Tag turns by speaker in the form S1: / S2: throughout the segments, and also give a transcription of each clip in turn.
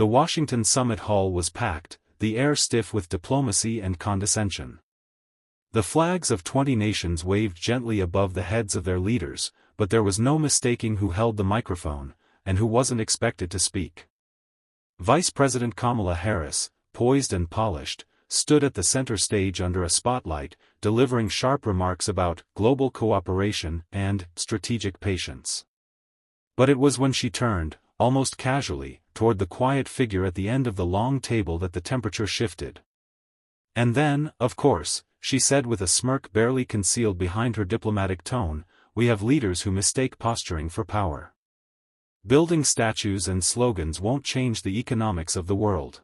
S1: The Washington Summit Hall was packed, the air stiff with diplomacy and condescension. The flags of 20 nations waved gently above the heads of their leaders, but there was no mistaking who held the microphone, and who wasn't expected to speak. Vice President Kamala Harris, poised and polished, stood at the center stage under a spotlight, delivering sharp remarks about global cooperation and strategic patience. But it was when she turned, almost casually, toward the quiet figure at the end of the long table that the temperature shifted. And then, of course, she said with a smirk barely concealed behind her diplomatic tone, we have leaders who mistake posturing for power. Building statues and slogans won't change the economics of the world.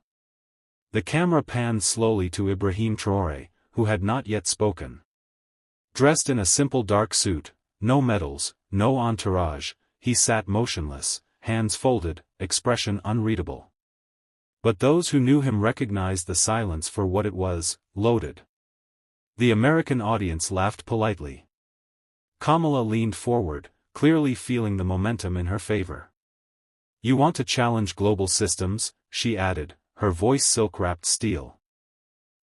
S1: The camera panned slowly to Ibrahim Traoré, who had not yet spoken. Dressed in a simple dark suit, no medals, no entourage, he sat motionless, hands folded, expression unreadable. But those who knew him recognized the silence for what it was, loaded. The American audience laughed politely. Kamala leaned forward, clearly feeling the momentum in her favor. You want to challenge global systems, she added, her voice silk-wrapped steel.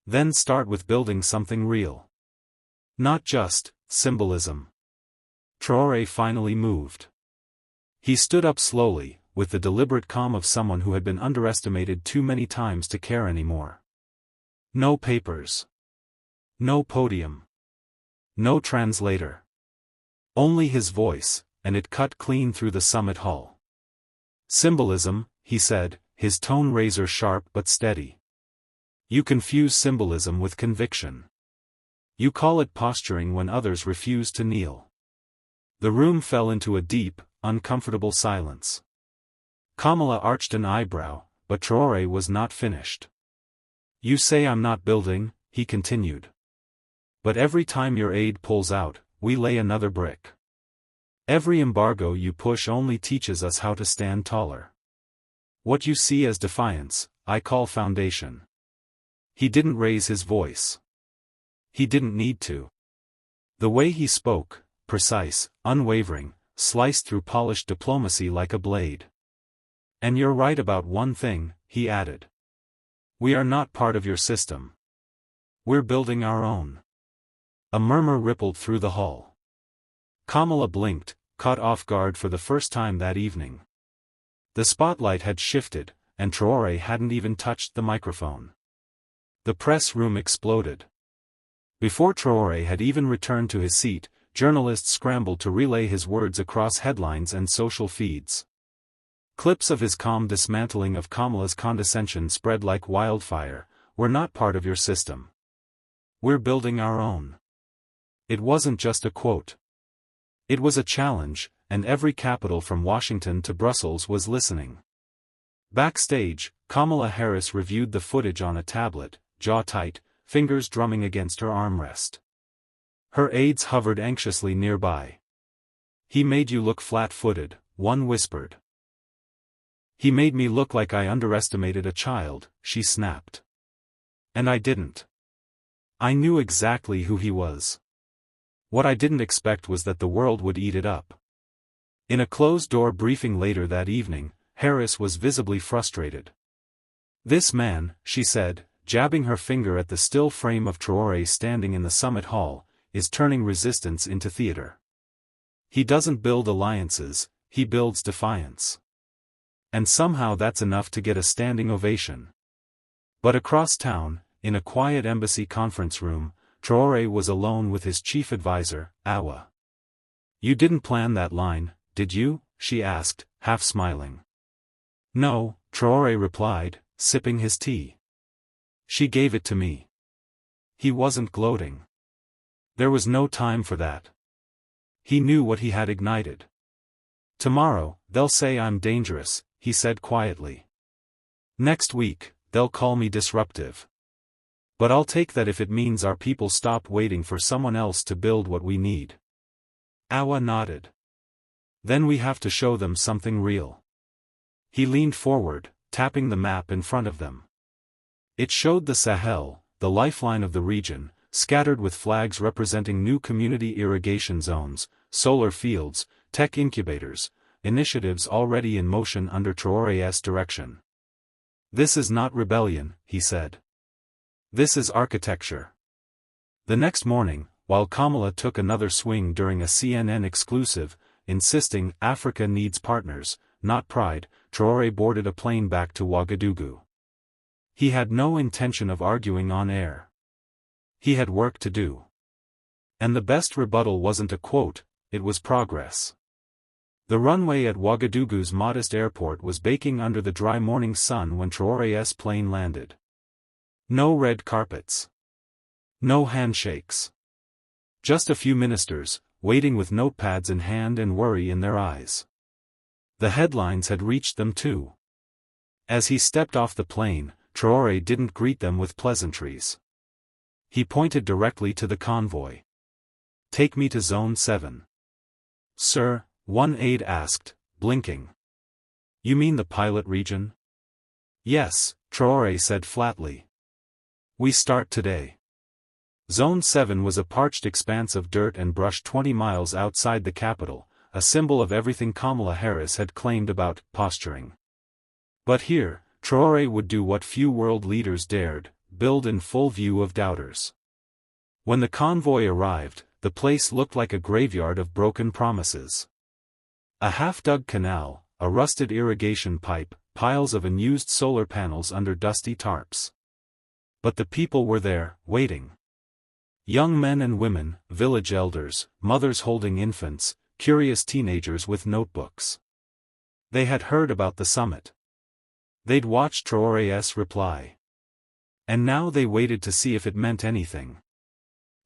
S1: Then start with building something real. Not just symbolism. Traoré finally moved. He stood up slowly, with the deliberate calm of someone who had been underestimated too many times to care anymore. No papers. No podium. No translator. Only his voice, and it cut clean through the summit hall. Symbolism, he said, his tone razor-sharp but steady. You confuse symbolism with conviction. You call it posturing when others refuse to kneel. The room fell into a deep, uncomfortable silence. Kamala arched an eyebrow, but Traoré was not finished. You say I'm not building, he continued. But every time your aid pulls out, we lay another brick. Every embargo you push only teaches us how to stand taller. What you see as defiance, I call foundation. He didn't raise his voice. He didn't need to. The way he spoke, precise, unwavering, sliced through polished diplomacy like a blade. And you're right about one thing, he added. We are not part of your system. We're building our own. A murmur rippled through the hall. Kamala blinked, caught off guard for the first time that evening. The spotlight had shifted, and Traoré hadn't even touched the microphone. The press room exploded. Before Traoré had even returned to his seat, journalists scrambled to relay his words across headlines and social feeds. Clips of his calm dismantling of Kamala's condescension spread like wildfire. We're not part of your system. We're building our own. It wasn't just a quote. It was a challenge, and every capital from Washington to Brussels was listening. Backstage, Kamala Harris reviewed the footage on a tablet, jaw tight, fingers drumming against her armrest. Her aides hovered anxiously nearby. He made you look flat-footed, one whispered. He made me look like I underestimated a child, she snapped. And I didn't. I knew exactly who he was. What I didn't expect was that the world would eat it up. In a closed-door briefing later that evening, Harris was visibly frustrated. This man, she said, jabbing her finger at the still frame of Traoré standing in the summit hall, is turning resistance into theater. He doesn't build alliances, he builds defiance. And somehow that's enough to get a standing ovation. But across town, in a quiet embassy conference room, Traoré was alone with his chief advisor, Awa. You didn't plan that line, did you? She asked, half smiling. No, Traoré replied, sipping his tea. She gave it to me. He wasn't gloating. There was no time for that. He knew what he had ignited. Tomorrow, they'll say I'm dangerous, he said quietly. Next week, they'll call me disruptive. But I'll take that if it means our people stop waiting for someone else to build what we need. Awa nodded. Then we have to show them something real. He leaned forward, tapping the map in front of them. It showed the Sahel, the lifeline of the region, scattered with flags representing new community irrigation zones, solar fields, tech incubators, initiatives already in motion under Traoré's direction. "This is not rebellion," he said. "This is architecture." The next morning, while Kamala took another swing during a CNN exclusive, insisting Africa needs partners, not pride, Traoré boarded a plane back to Ouagadougou. He had no intention of arguing on air. He had work to do. And the best rebuttal wasn't a quote, it was progress. The runway at Ouagadougou's modest airport was baking under the dry morning sun when Traoré's plane landed. No red carpets. No handshakes. Just a few ministers, waiting with notepads in hand and worry in their eyes. The headlines had reached them too. As he stepped off the plane, Traoré didn't greet them with pleasantries. He pointed directly to the convoy. "Take me to Zone 7. "Sir," one aide asked, blinking. "You mean the pilot region?" "Yes," Traoré said flatly. "We start today." Zone 7 was a parched expanse of dirt and brush 20 miles outside the capital, a symbol of everything Kamala Harris had claimed about posturing. But here, Traoré would do what few world leaders dared, build in full view of doubters. When the convoy arrived, the place looked like a graveyard of broken promises. A half-dug canal, a rusted irrigation pipe, piles of unused solar panels under dusty tarps. But the people were there, waiting. Young men and women, village elders, mothers holding infants, curious teenagers with notebooks. They had heard about the summit. They'd watched Traoré's reply. And now they waited to see if it meant anything.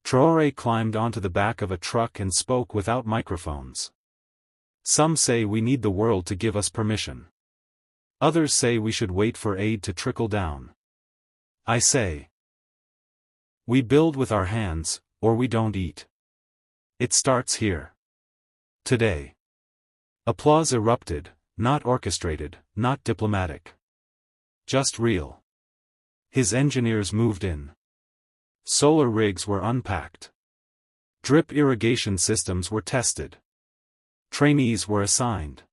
S1: Traoré climbed onto the back of a truck and spoke without microphones. "Some say we need the world to give us permission. Others say we should wait for aid to trickle down. I say, we build with our hands, or we don't eat. It starts here. Today." Applause erupted, not orchestrated, not diplomatic. Just real. His engineers moved in. Solar rigs were unpacked. Drip irrigation systems were tested. Trainees were assigned.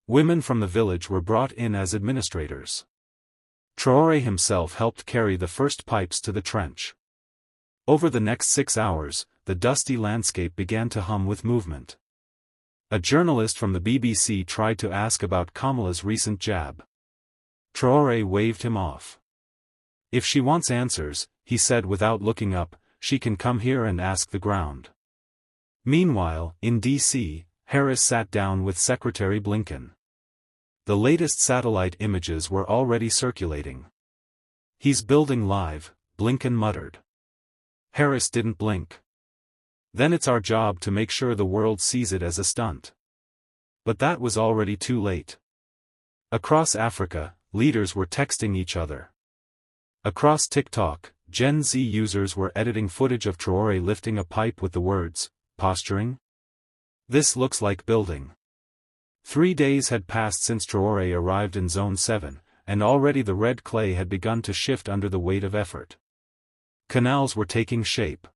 S1: Women from the village were brought in as administrators. Traoré himself helped carry the first pipes to the trench. Over the next 6 hours, the dusty landscape began to hum with movement. A journalist from the BBC tried to ask about Kamala's recent jab. Traoré waved him off. "If she wants answers," he said without looking up, "she can come here and ask the ground." Meanwhile, in D.C., Harris sat down with Secretary Blinken. The latest satellite images were already circulating. "He's building live," Blinken muttered. Harris didn't blink. "Then it's our job to make sure the world sees it as a stunt." But that was already too late. Across Africa, leaders were texting each other. Across TikTok, Gen Z users were editing footage of Traoré lifting a pipe with the words, "Posturing? This looks like building." 3 days had passed since Traoré arrived in Zone 7, and already the red clay had begun to shift under the weight of effort. Canals were taking shape.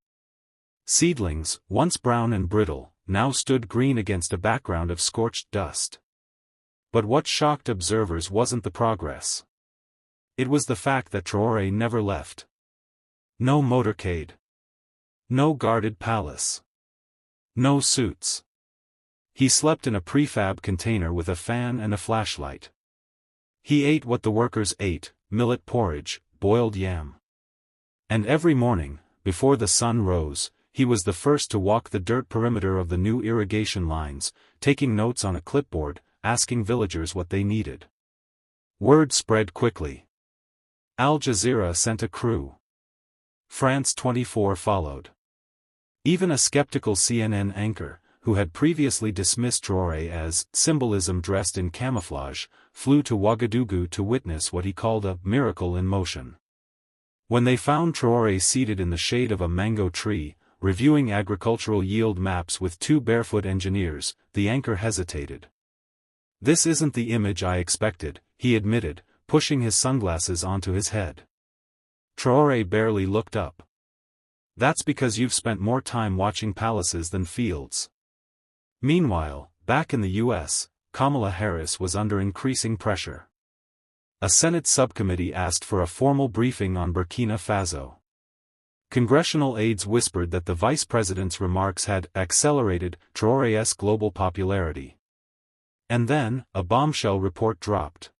S1: Seedlings, once brown and brittle, now stood green against a background of scorched dust. But what shocked observers wasn't the progress. It was the fact that Traoré never left. No motorcade. No guarded palace. No suits. He slept in a prefab container with a fan and a flashlight. He ate what the workers ate, millet porridge, boiled yam. And every morning, before the sun rose, he was the first to walk the dirt perimeter of the new irrigation lines, taking notes on a clipboard, asking villagers what they needed. Word spread quickly. Al Jazeera sent a crew. France 24 followed. Even a skeptical CNN anchor, who had previously dismissed Traoré as symbolism dressed in camouflage, flew to Ouagadougou to witness what he called a miracle in motion. When they found Traoré seated in the shade of a mango tree, reviewing agricultural yield maps with 2 barefoot engineers, the anchor hesitated. "This isn't the image I expected," he admitted, pushing his sunglasses onto his head. Traoré barely looked up. "That's because you've spent more time watching palaces than fields." Meanwhile, back in the U.S., Kamala Harris was under increasing pressure. A Senate subcommittee asked for a formal briefing on Burkina Faso. Congressional aides whispered that the vice president's remarks had accelerated Traoré's global popularity. And then, a bombshell report dropped.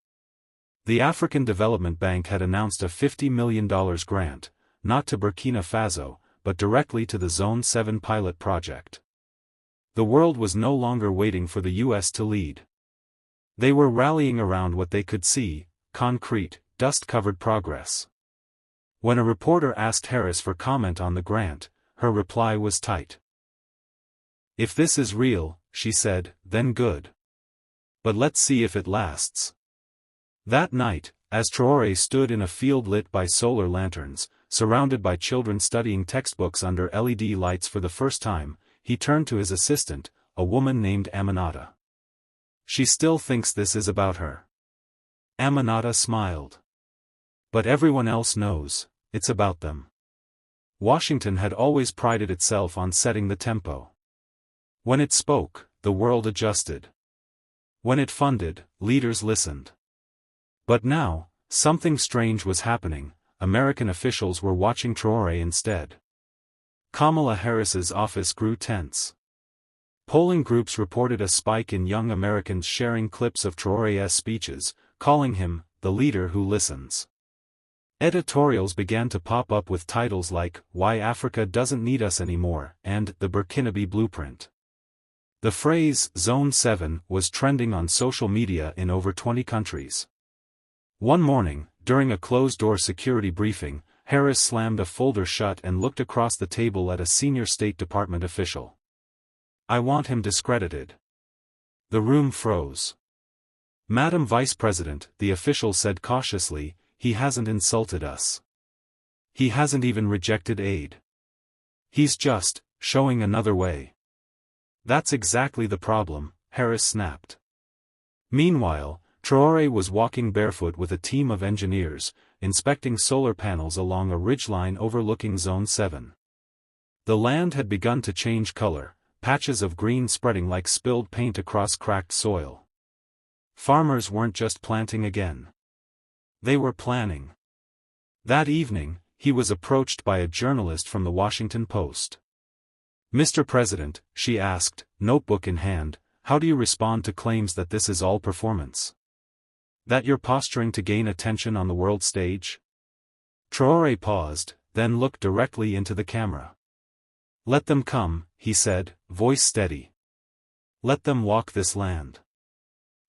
S1: The African Development Bank had announced a $50 million grant, not to Burkina Faso, but directly to the Zone 7 pilot project. The world was no longer waiting for the U.S. to lead. They were rallying around what they could see, concrete, dust-covered progress. When a reporter asked Harris for comment on the grant, her reply was tight. "If this is real," she said, "then good. But let's see if it lasts." That night, as Traoré stood in a field lit by solar lanterns, surrounded by children studying textbooks under LED lights for the first time, he turned to his assistant, a woman named Aminata. "She still thinks this is about her." Aminata smiled. "But everyone else knows, it's about them." Washington had always prided itself on setting the tempo. When it spoke, the world adjusted. When it funded, leaders listened. But now, something strange was happening. American officials were watching Traoré instead. Kamala Harris's office grew tense. Polling groups reported a spike in young Americans sharing clips of Traoré's speeches, calling him the leader who listens. Editorials began to pop up with titles like "Why Africa Doesn't Need Us Anymore" and "The Burkinabe Blueprint." The phrase Zone 7 was trending on social media in over 20 countries. One morning, during a closed-door security briefing, Harris slammed a folder shut and looked across the table at a senior State Department official. "I want him discredited." The room froze. "Madam Vice President," the official said cautiously, "he hasn't insulted us. He hasn't even rejected aid. He's just showing another way." "That's exactly the problem," Harris snapped. Meanwhile, Traoré was walking barefoot with a team of engineers, inspecting solar panels along a ridgeline overlooking Zone 7. The land had begun to change color, patches of green spreading like spilled paint across cracked soil. Farmers weren't just planting again. They were planning. That evening, he was approached by a journalist from the Washington Post. "Mr. President," she asked, notebook in hand, "how do you respond to claims that this is all performance? That you're posturing to gain attention on the world stage?" Traoré paused, then looked directly into the camera. "Let them come," he said, voice steady. "Let them walk this land.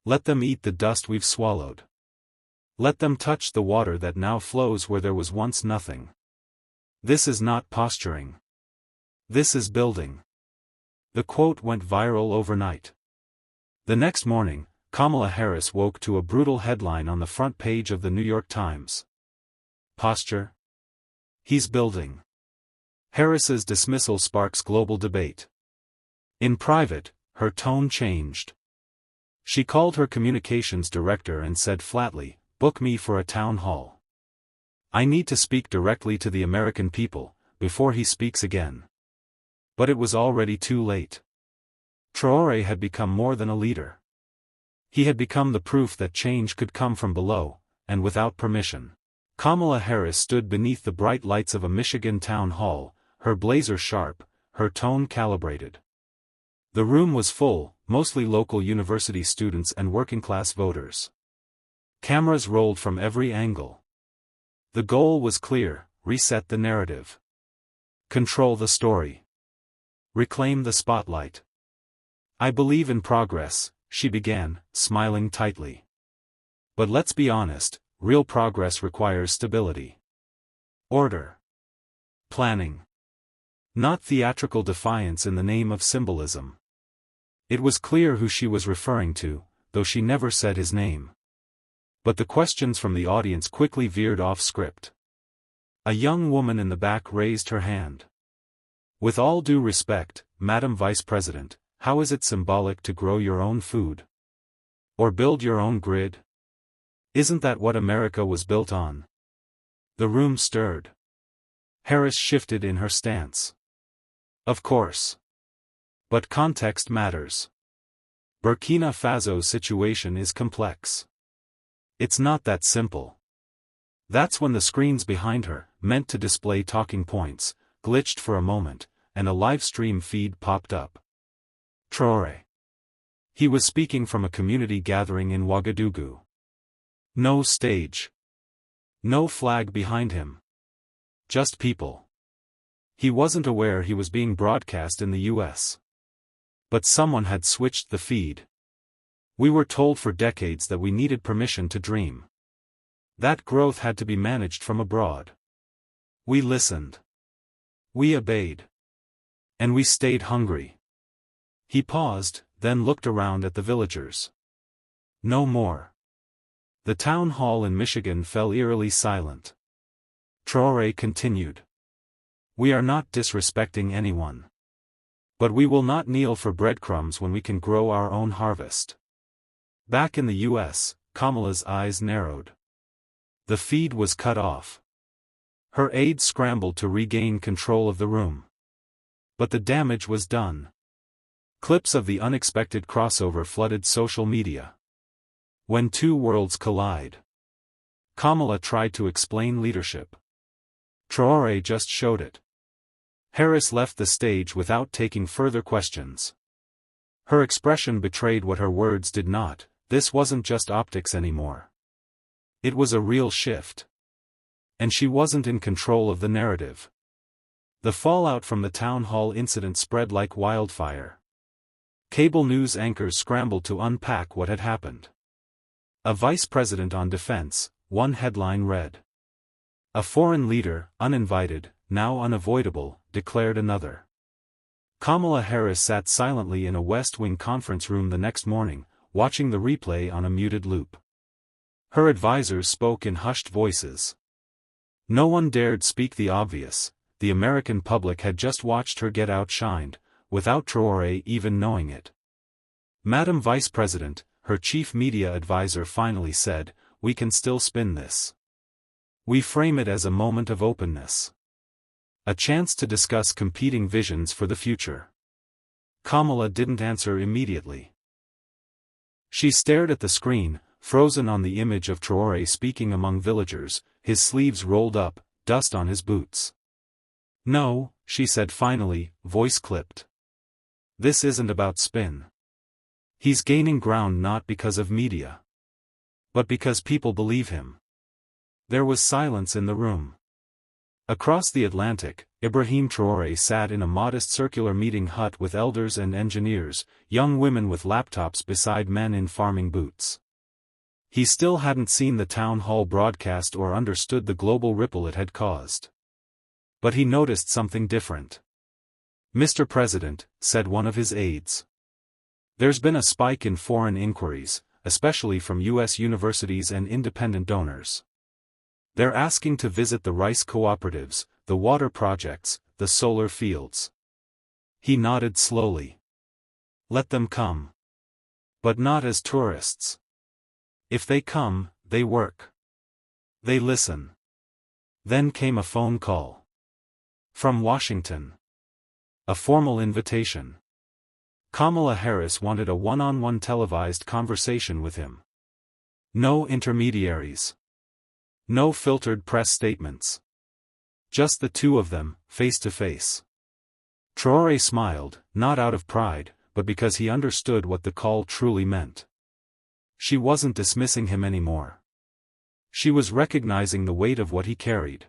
S1: Let them eat the dust we've swallowed. Let them touch the water that now flows where there was once nothing. This is not posturing. This is building." The quote went viral overnight. The next morning, Kamala Harris woke to a brutal headline on the front page of the New York Times. "Posture? He's building." Harris's dismissal sparks global debate. In private, her tone changed. She called her communications director and said flatly, "Book me for a town hall. I need to speak directly to the American people, before he speaks again." But it was already too late. Traoré had become more than a leader. He had become the proof that change could come from below, and without permission. Kamala Harris stood beneath the bright lights of a Michigan town hall, her blazer sharp, her tone calibrated. The room was full, mostly local university students and working-class voters. Cameras rolled from every angle. The goal was clear: reset the narrative. Control the story. Reclaim the spotlight. "I believe in progress," she began, smiling tightly. "But let's be honest, real progress requires stability. Order. Planning. Not theatrical defiance in the name of symbolism." It was clear who she was referring to, though she never said his name. But the questions from the audience quickly veered off script. A young woman in the back raised her hand. "With all due respect, Madam Vice President, how is it symbolic to grow your own food? Or build your own grid? Isn't that what America was built on?" The room stirred. Harris shifted in her stance. "Of course. But context matters. Burkina Faso's situation is complex. It's not that simple. That's when the screens behind her, meant to display talking points, glitched for a moment, and a live stream feed popped up. Traoré. He was speaking from a community gathering in Ouagadougou. No stage. No flag behind him. Just people. He wasn't aware he was being broadcast in the US. But someone had switched the feed. We were told for decades that we needed permission to dream. That growth had to be managed from abroad. We listened. We obeyed. And we stayed hungry. He paused, then looked around at the villagers. No more. The town hall in Michigan fell eerily silent. Traoré continued. We are not disrespecting anyone. But we will not kneel for breadcrumbs when we can grow our own harvest. Back in the US, Kamala's eyes narrowed. The feed was cut off. Her aides scrambled to regain control of the room. But the damage was done. Clips of the unexpected crossover flooded social media. When two worlds collide. Kamala tried to explain leadership. Traoré just showed it. Harris left the stage without taking further questions. Her expression betrayed what her words did not. This wasn't just optics anymore. It was a real shift. And she wasn't in control of the narrative. The fallout from the town hall incident spread like wildfire. Cable news anchors scrambled to unpack what had happened. A vice president on defense, one headline read. A foreign leader, uninvited, now unavoidable, declared another. Kamala Harris sat silently in a West Wing conference room the next morning, watching the replay on a muted loop. Her advisors spoke in hushed voices. No one dared speak the obvious. The American public had just watched her get outshined, without Traoré even knowing it. Madam Vice President, her chief media advisor finally said, we can still spin this. We frame it as a moment of openness. A chance to discuss competing visions for the future. Kamala didn't answer immediately. She stared at the screen, frozen on the image of Traoré speaking among villagers, his sleeves rolled up, dust on his boots. No, she said finally, voice clipped. This isn't about spin. He's gaining ground not because of media. But because people believe him. There was silence in the room. Across the Atlantic, Ibrahim Traoré sat in a modest circular meeting hut with elders and engineers, young women with laptops beside men in farming boots. He still hadn't seen the town hall broadcast or understood the global ripple it had caused. But he noticed something different. Mr. President, said one of his aides. There's been a spike in foreign inquiries, especially from U.S. universities and independent donors. They're asking to visit the rice cooperatives, the water projects, the solar fields. He nodded slowly. Let them come. But not as tourists. If they come, they work. They listen. Then came a phone call. From Washington. A formal invitation. Kamala Harris wanted a one-on-one televised conversation with him. No intermediaries. No filtered press statements. Just the two of them, face to face. Traoré smiled, not out of pride, but because he understood what the call truly meant. She wasn't dismissing him anymore. She was recognizing the weight of what he carried.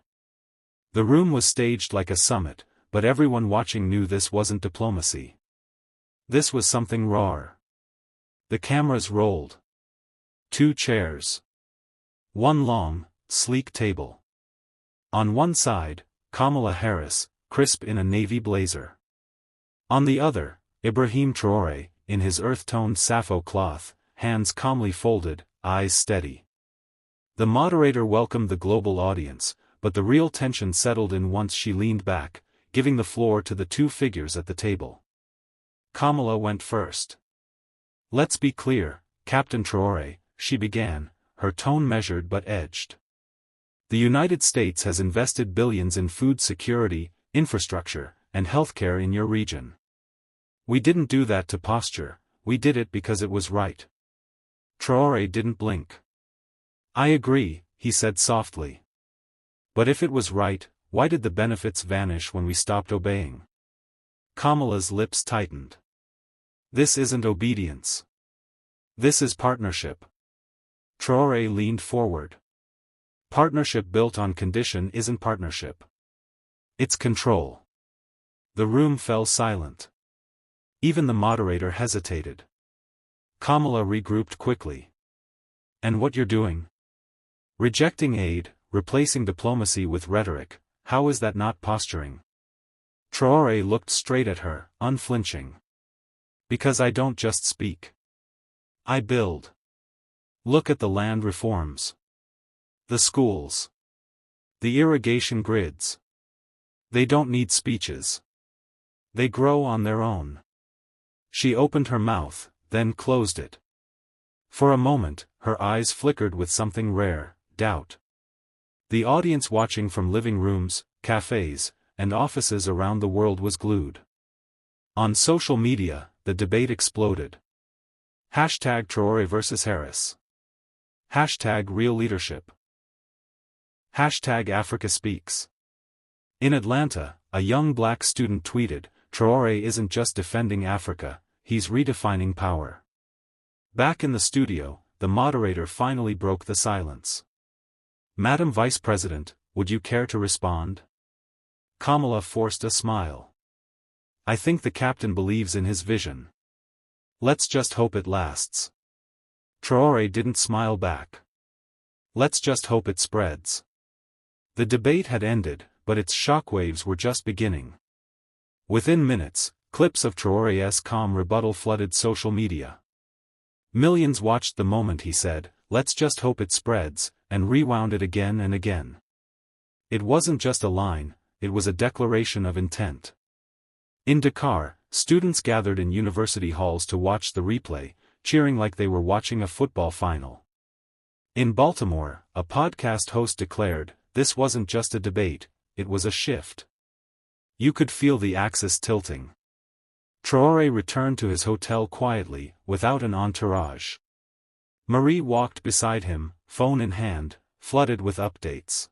S1: The room was staged like a summit, but everyone watching knew this wasn't diplomacy. This was something rawer. The cameras rolled. 2 chairs. One long, sleek table. On one side, Kamala Harris, crisp in a navy blazer. On the other, Ibrahim Traoré, in his earth-toned sappho cloth, hands calmly folded, eyes steady. The moderator welcomed the global audience, but the real tension settled in once she leaned back, giving the floor to the 2 figures at the table. Kamala went first. Let's be clear, Captain Traoré, she began, her tone measured but edged. The United States has invested billions in food security, infrastructure, and healthcare in your region. We didn't do that to posture, we did it because it was right. Traoré didn't blink. I agree, he said softly. But if it was right, why did the benefits vanish when we stopped obeying? Kamala's lips tightened. This isn't obedience. This is partnership. Traoré leaned forward. Partnership built on condition isn't partnership. It's control. The room fell silent. Even the moderator hesitated. Kamala regrouped quickly. And what you're doing? Rejecting aid, replacing diplomacy with rhetoric, how is that not posturing? Traoré looked straight at her, unflinching. Because I don't just speak. I build. Look at the land reforms. The schools. The irrigation grids. They don't need speeches. They grow on their own. She opened her mouth, then closed it. For a moment, her eyes flickered with something rare, doubt. The audience watching from living rooms, cafes, and offices around the world was glued. On social media, the debate exploded. Hashtag Traoré versus Harris. Hashtag Real Leadership. Hashtag Africa Speaks. In Atlanta, a young black student tweeted, Traoré isn't just defending Africa, he's redefining power. Back in the studio, the moderator finally broke the silence. Madam Vice President, would you care to respond? Kamala forced a smile. I think the captain believes in his vision. Let's just hope it lasts. Traoré didn't smile back. Let's just hope it spreads. The debate had ended, but its shockwaves were just beginning. Within minutes, clips of Traoré's calm rebuttal flooded social media. Millions watched the moment he said, let's just hope it spreads, and rewound it again and again. It wasn't just a line, it was a declaration of intent. In Dakar, students gathered in university halls to watch the replay, cheering like they were watching a football final. In Baltimore, a podcast host declared, this wasn't just a debate, it was a shift. You could feel the axis tilting. Traoré returned to his hotel quietly, without an entourage. Marie walked beside him, phone in hand, flooded with updates.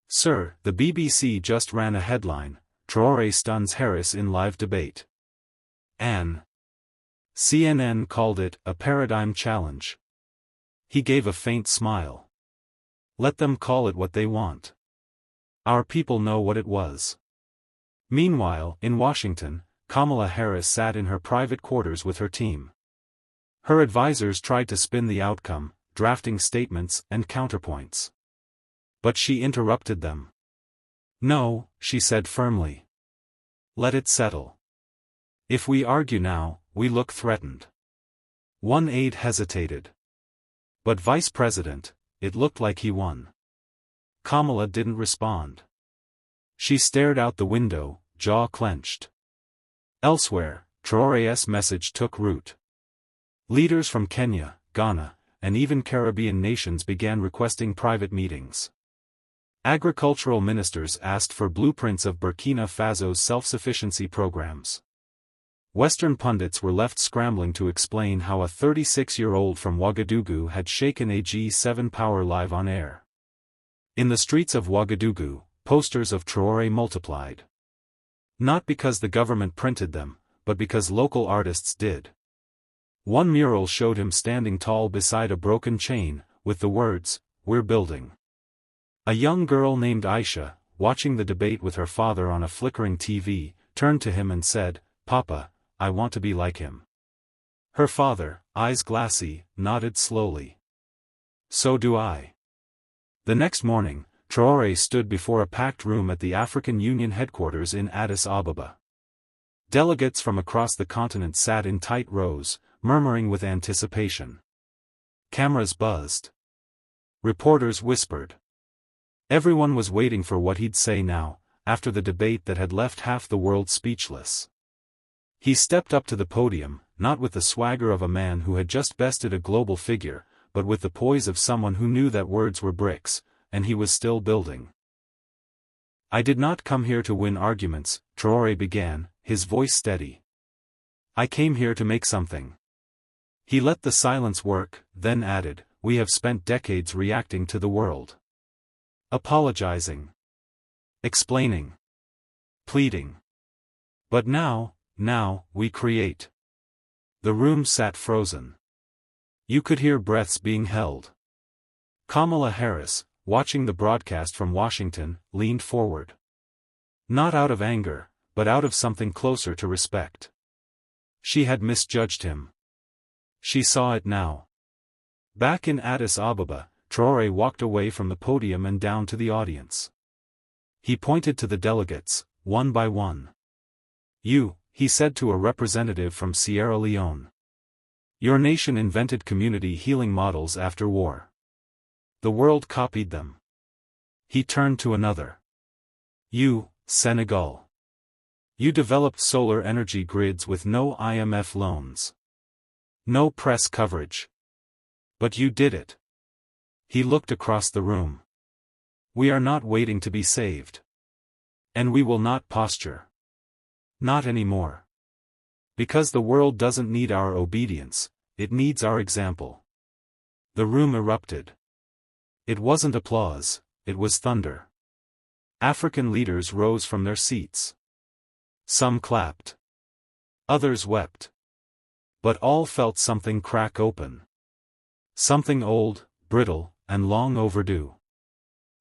S1: Sir, the BBC just ran a headline, Traoré stuns Harris in live debate. Anne. CNN called it a paradigm challenge. He gave a faint smile. Let them call it what they want. Our people know what it was. Meanwhile, in Washington, Kamala Harris sat in her private quarters with her team. Her advisors tried to spin the outcome, drafting statements and counterpoints. But she interrupted them. No, she said firmly. Let it settle. If we argue now, we look threatened. One aide hesitated. But Vice President, it looked like he won. Kamala didn't respond. She stared out the window, jaw clenched. Elsewhere, Traoré's message took root. Leaders from Kenya, Ghana, and even Caribbean nations began requesting private meetings. Agricultural ministers asked for blueprints of Burkina Faso's self-sufficiency programs. Western pundits were left scrambling to explain how a 36-year-old from Ouagadougou had shaken a G7 power live on air. In the streets of Ouagadougou, posters of Traoré multiplied. Not because the government printed them, but because local artists did. One mural showed him standing tall beside a broken chain, with the words, "We're building." A young girl named Aisha, watching the debate with her father on a flickering TV, turned to him and said, "Papa, I want to be like him." Her father, eyes glassy, nodded slowly. So do I. The next morning, Traoré stood before a packed room at the African Union headquarters in Addis Ababa. Delegates from across the continent sat in tight rows, murmuring with anticipation. Cameras buzzed. Reporters whispered. Everyone was waiting for what he'd say now, after the debate that had left half the world speechless. He stepped up to the podium, not with the swagger of a man who had just bested a global figure, but with the poise of someone who knew that words were bricks, and he was still building. I did not come here to win arguments, Traoré began, his voice steady. I came here to make something. He let the silence work, then added, we have spent decades reacting to the world. Apologizing. Explaining. Pleading. But now, we create. The room sat frozen. You could hear breaths being held. Kamala Harris, watching the broadcast from Washington, leaned forward. Not out of anger, but out of something closer to respect. She had misjudged him. She saw it now. Back in Addis Ababa, Traoré walked away from the podium and down to the audience. He pointed to the delegates, one by one. You, he said to a representative from Sierra Leone. Your nation invented community healing models after war. The world copied them. He turned to another. You, Senegal. You developed solar energy grids with no IMF loans. No press coverage. But you did it. He looked across the room. We are not waiting to be saved. And we will not posture. Not anymore. Because the world doesn't need our obedience, it needs our example. The room erupted. It wasn't applause, it was thunder. African leaders rose from their seats. Some clapped. Others wept. But all felt something crack open. Something old, brittle, and long overdue.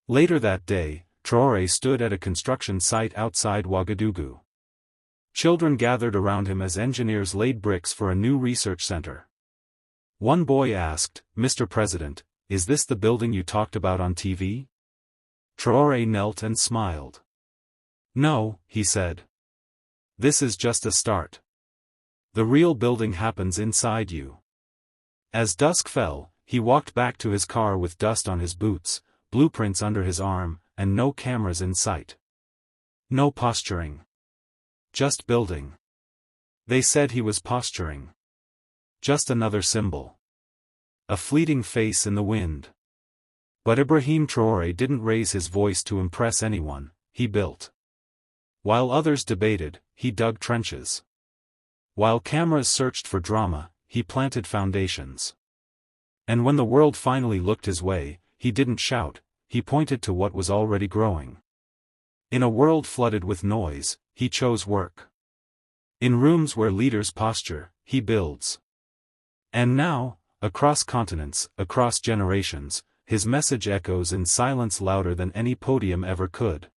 S1: Later that day, Traoré stood at a construction site outside Ouagadougou. Children gathered around him as engineers laid bricks for a new research center. One boy asked, "Mr. President, is this the building you talked about on TV?" Traoré knelt and smiled. "No," he said. "This is just a start. The real building happens inside you." As dusk fell, he walked back to his car with dust on his boots, blueprints under his arm, and no cameras in sight. No posturing. Just building. They said he was posturing. Just another symbol. A fleeting face in the wind. But Ibrahim Traoré didn't raise his voice to impress anyone, he built. While others debated, he dug trenches. While cameras searched for drama, he planted foundations. And when the world finally looked his way, he didn't shout, he pointed to what was already growing. In a world flooded with noise, he chose work. In rooms where leaders posture, he builds. And now, across continents, across generations, his message echoes in silence louder than any podium ever could.